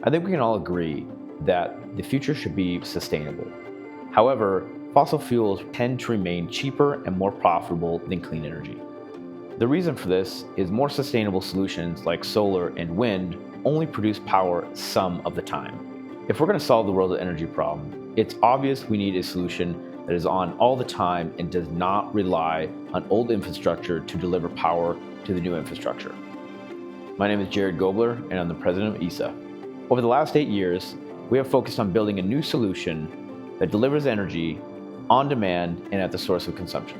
I think we can all agree that the future should be sustainable. However, fossil fuels tend to remain cheaper and more profitable than clean energy. The reason for this is more sustainable solutions like solar and wind only produce power some of the time. If we're going to solve the world's energy problem, it's obvious we need a solution that is on all the time and does not rely on old infrastructure to deliver power to the new infrastructure. My name is Jared Gobler, and I'm the president of ESA. Over the last 8 years, we have focused on building a new solution that delivers energy on demand and at the source of consumption.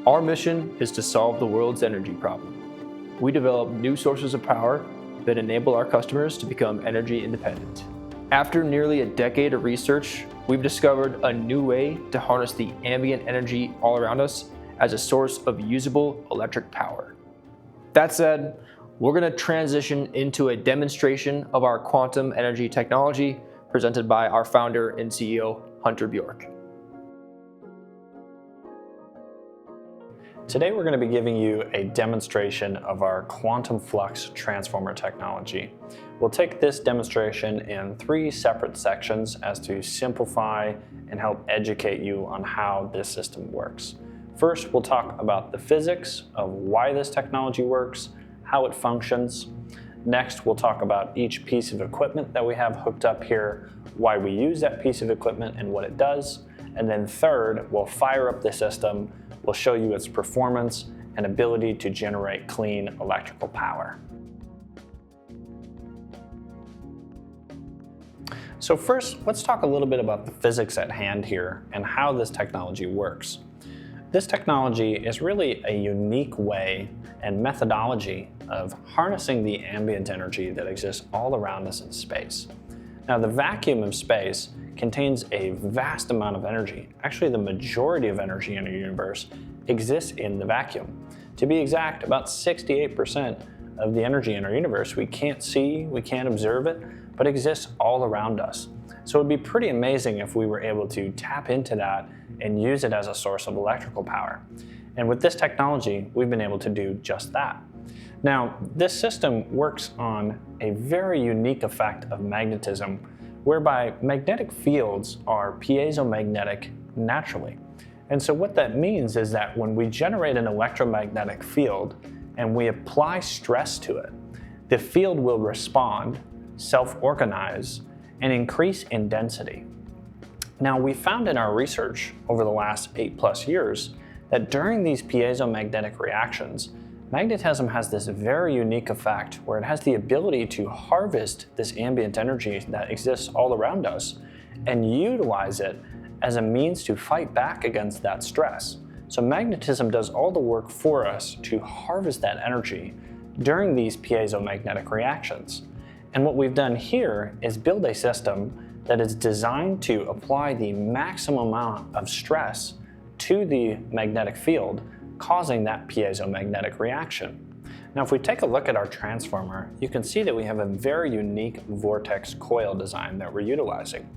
Our mission is to solve the world's energy problem. We develop new sources of power that enable our customers to become energy independent. After nearly a decade of research, we've discovered a new way to harness the ambient energy all around us as a source of usable electric power. That said, we're going to transition into a demonstration of our quantum energy technology presented by our founder and CEO, Hunter Bjork. Today we're going to be giving you a demonstration of our quantum flux transformer technology. We'll take this demonstration in 3 separate sections as to simplify and help educate you on how this system works. First, we'll talk about the physics of why this technology works, how it functions. Next, we'll talk about each piece of equipment that we have hooked up here, why we use that piece of equipment and what it does. And then third, we'll fire up the system. We'll show you its performance and ability to generate clean electrical power. So first, let's talk a little bit about the physics at hand here and how this technology works. This technology is really a unique way and methodology of harnessing the ambient energy that exists all around us in space. Now, the vacuum of space contains a vast amount of energy. Actually, the majority of energy in our universe exists in the vacuum. To be exact, about 68% of the energy in our universe we can't see, we can't observe it, but exists all around us. So it'd be pretty amazing if we were able to tap into that and use it as a source of electrical power. And with this technology, we've been able to do just that. Now, this system works on a very unique effect of magnetism, whereby magnetic fields are piezomagnetic naturally. And so what that means is that when we generate an electromagnetic field and we apply stress to it, the field will respond, self-organize, and increase in density. Now, we found in our research over the last 8+ years that during these piezomagnetic reactions, magnetism has this very unique effect where it has the ability to harvest this ambient energy that exists all around us and utilize it as a means to fight back against that stress. So magnetism does all the work for us to harvest that energy during these piezomagnetic reactions. And what we've done here is build a system that is designed to apply the maximum amount of stress to the magnetic field, causing that piezomagnetic reaction. Now, if we take a look at our transformer, you can see that we have a very unique vortex coil design that we're utilizing.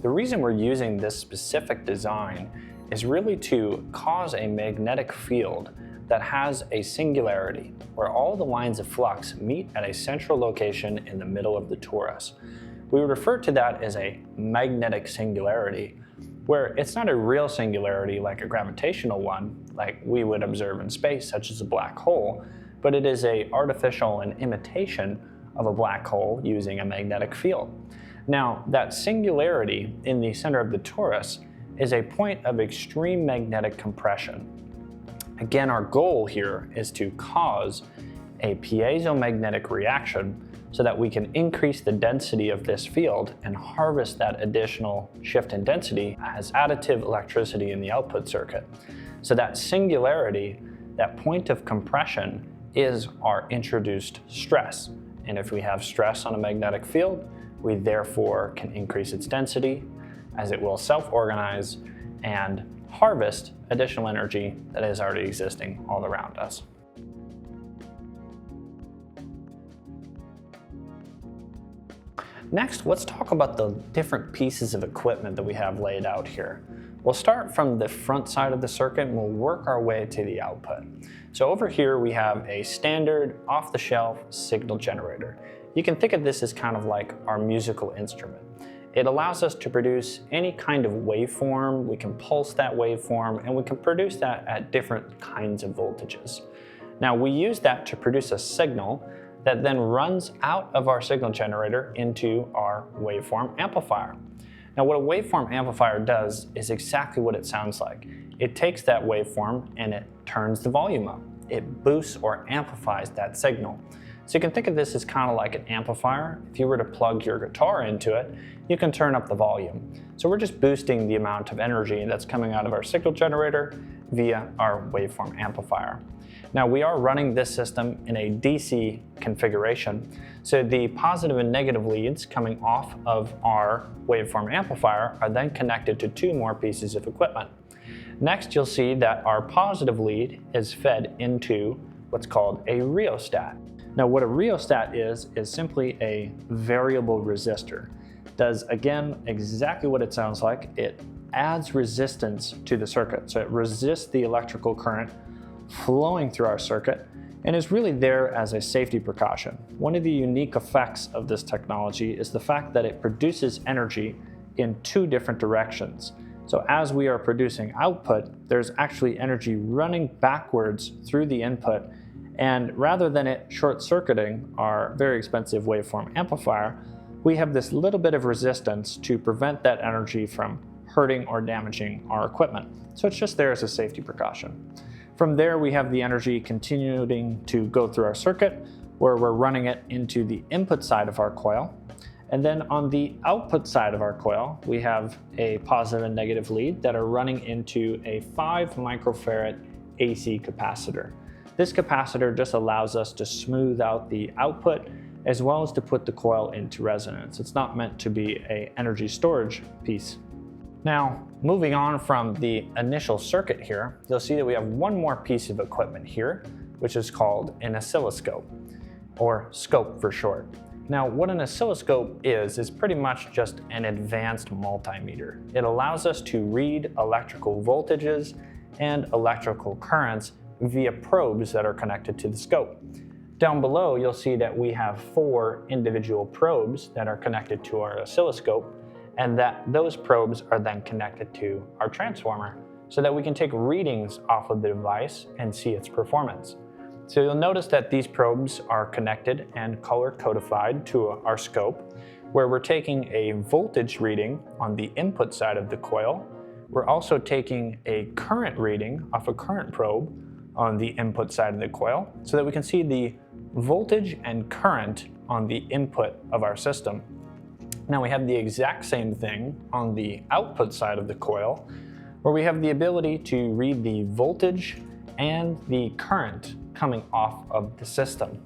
The reason we're using this specific design is really to cause a magnetic field that has a singularity, where all the lines of flux meet at a central location in the middle of the torus. We would refer to that as a magnetic singularity, where it's not a real singularity like a gravitational one, like we would observe in space, such as a black hole, but it is an artificial and imitation of a black hole using a magnetic field. Now, that singularity in the center of the torus is a point of extreme magnetic compression. Again, our goal here is to cause a piezomagnetic reaction so that we can increase the density of this field and harvest that additional shift in density as additive electricity in the output circuit. So that singularity, that point of compression, is our introduced stress. And if we have stress on a magnetic field, we therefore can increase its density as it will self-organize and harvest additional energy that is already existing all around us. Next, let's talk about the different pieces of equipment that we have laid out here. We'll start from the front side of the circuit and we'll work our way to the output. So over here we have a standard off-the-shelf signal generator. You can think of this as kind of like our musical instrument. It allows us to produce any kind of waveform. We can pulse that waveform, and we can produce that at different kinds of voltages. Now, we use that to produce a signal that then runs out of our signal generator into our waveform amplifier. Now, what a waveform amplifier does is exactly what it sounds like. It takes that waveform and it turns the volume up. It boosts or amplifies that signal. So you can think of this as kind of like an amplifier. If you were to plug your guitar into it, you can turn up the volume. So we're just boosting the amount of energy that's coming out of our signal generator via our waveform amplifier. Now, we are running this system in a DC configuration, so the positive and negative leads coming off of our waveform amplifier are then connected to two more pieces of equipment. Next, you'll see that our positive lead is fed into what's called a rheostat. Now, what a rheostat is simply a variable resistor. It does, again, exactly what it sounds like. It adds resistance to the circuit, so it resists the electrical current flowing through our circuit and is really there as a safety precaution. One of the unique effects of this technology is the fact that it produces energy in two different directions. So as we are producing output, there's actually energy running backwards through the input, and rather than it short-circuiting our very expensive waveform amplifier, we have this little bit of resistance to prevent that energy from hurting or damaging our equipment. So it's just there as a safety precaution. From there, we have the energy continuing to go through our circuit, where we're running it into the input side of our coil. And then on the output side of our coil, we have a positive and negative lead that are running into a 5 microfarad AC capacitor. This capacitor just allows us to smooth out the output as well as to put the coil into resonance. It's not meant to be an energy storage piece. Now, moving on from the initial circuit here, you'll see that we have one more piece of equipment here, which is called an oscilloscope, or scope for short. Now, what an oscilloscope is pretty much just an advanced multimeter. It allows us to read electrical voltages and electrical currents via probes that are connected to the scope. Down below, you'll see that we have 4 individual probes that are connected to our oscilloscope, and that those probes are then connected to our transformer so that we can take readings off of the device and see its performance. So you'll notice that these probes are connected and color codified to our scope, where we're taking a voltage reading on the input side of the coil. We're also taking a current reading off a current probe on the input side of the coil so that we can see the voltage and current on the input of our system. Now we have the exact same thing on the output side of the coil, where we have the ability to read the voltage and the current coming off of the system,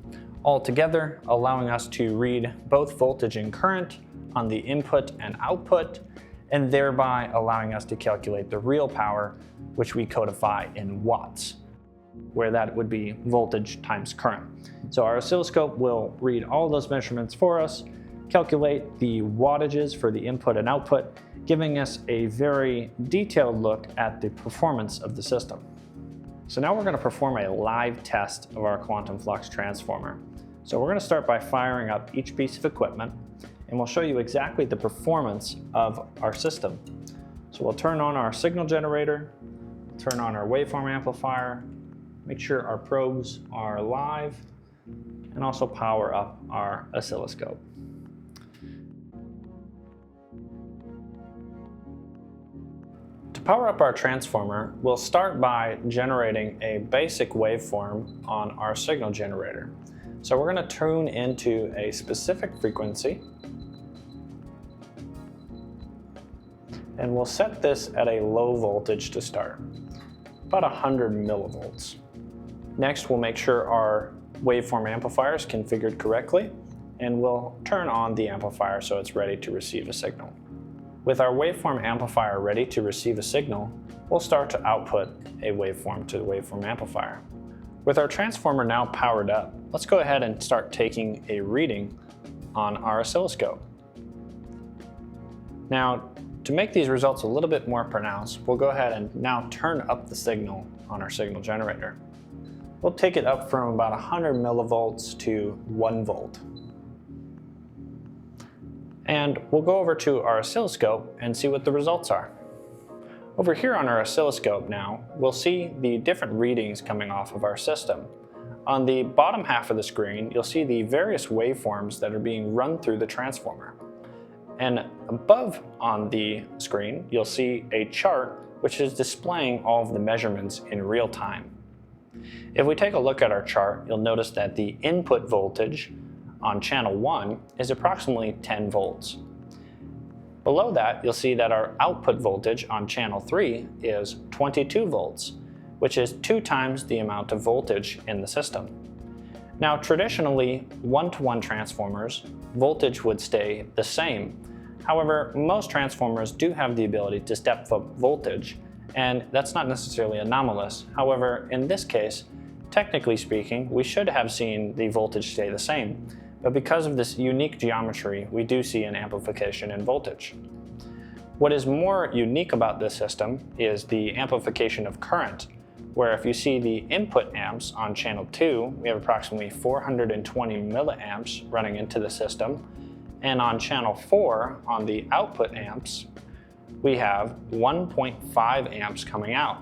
all together allowing us to read both voltage and current on the input and output, and thereby allowing us to calculate the real power, which we codify in watts, where that would be voltage times current. So our oscilloscope will read all those measurements for us, calculate the wattages for the input and output, giving us a very detailed look at the performance of the system. So now we're going to perform a live test of our quantum flux transformer. So we're going to start by firing up each piece of equipment, and we'll show you exactly the performance of our system. So we'll turn on our signal generator, turn on our waveform amplifier, make sure our probes are live, and also power up our oscilloscope. To power up our transformer, we'll start by generating a basic waveform on our signal generator. So we're going to tune into a specific frequency, and we'll set this at a low voltage to start, about 100 millivolts. Next, we'll make sure our waveform amplifier is configured correctly, and we'll turn on the amplifier so it's ready to receive a signal. With our waveform amplifier ready to receive a signal, we'll start to output a waveform to the waveform amplifier. With our transformer now powered up, let's go ahead and start taking a reading on our oscilloscope. Now, to make these results a little bit more pronounced, we'll go ahead and now turn up the signal on our signal generator. We'll take it up from about 100 millivolts to 1 volt. And we'll go over to our oscilloscope and see what the results are. Over here on our oscilloscope now, we'll see the different readings coming off of our system. On the bottom half of the screen, you'll see the various waveforms that are being run through the transformer. And above on the screen, you'll see a chart which is displaying all of the measurements in real time. If we take a look at our chart, you'll notice that the input voltage on channel 1 is approximately 10 volts. Below that, you'll see that our output voltage on channel 3 is 22 volts, which is 2 times the amount of voltage in the system. Now, traditionally, one-to-one transformers, voltage would stay the same. However, most transformers do have the ability to step up voltage, and that's not necessarily anomalous. However, in this case, technically speaking, we should have seen the voltage stay the same, but because of this unique geometry, we do see an amplification in voltage. What is more unique about this system is the amplification of current, where if you see the input amps on channel 2, we have approximately 420 milliamps running into the system, and on channel 4, on the output amps, we have 1.5 amps coming out.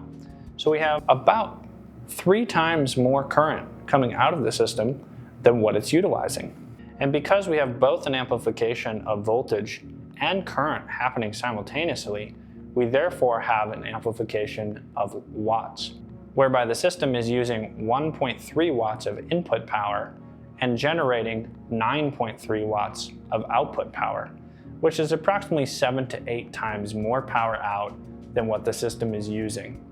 So we have about 3 times more current coming out of the system than what it's utilizing. And because we have both an amplification of voltage and current happening simultaneously, we therefore have an amplification of watts, whereby the system is using 1.3 watts of input power and generating 9.3 watts of output power, which is approximately 7 to 8 times more power out than what the system is using.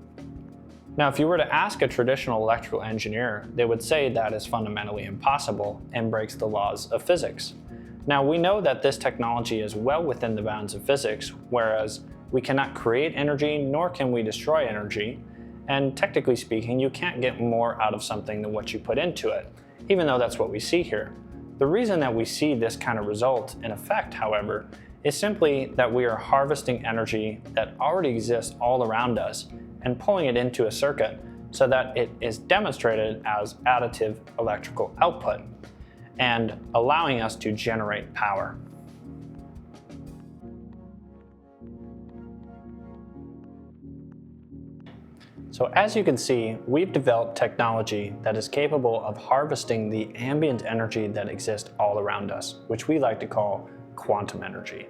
Now, if you were to ask a traditional electrical engineer, they would say that is fundamentally impossible and breaks the laws of physics. Now, we know that this technology is well within the bounds of physics, whereas we cannot create energy nor can we destroy energy, and technically speaking, you can't get more out of something than what you put into it, even though that's what we see here. The reason that we see this kind of result in effect, however, is simply that we are harvesting energy that already exists all around us and pulling it into a circuit so that it is demonstrated as additive electrical output and allowing us to generate power. So as you can see, we've developed technology that is capable of harvesting the ambient energy that exists all around us, which we like to call quantum energy.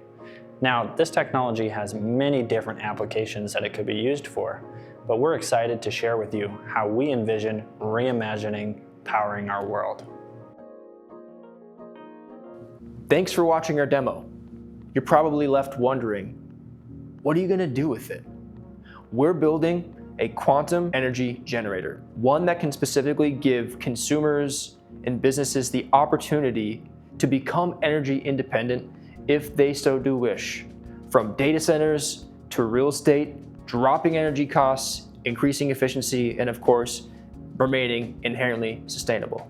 Now, this technology has many different applications that it could be used for, but we're excited to share with you how we envision reimagining powering our world. Thanks for watching our demo. You're probably left wondering, what are you going to do with it? We're building a quantum energy generator, one that can specifically give consumers and businesses the opportunity to become energy independent if they so do wish. From data centers to real estate, dropping energy costs, increasing efficiency, and of course, remaining inherently sustainable.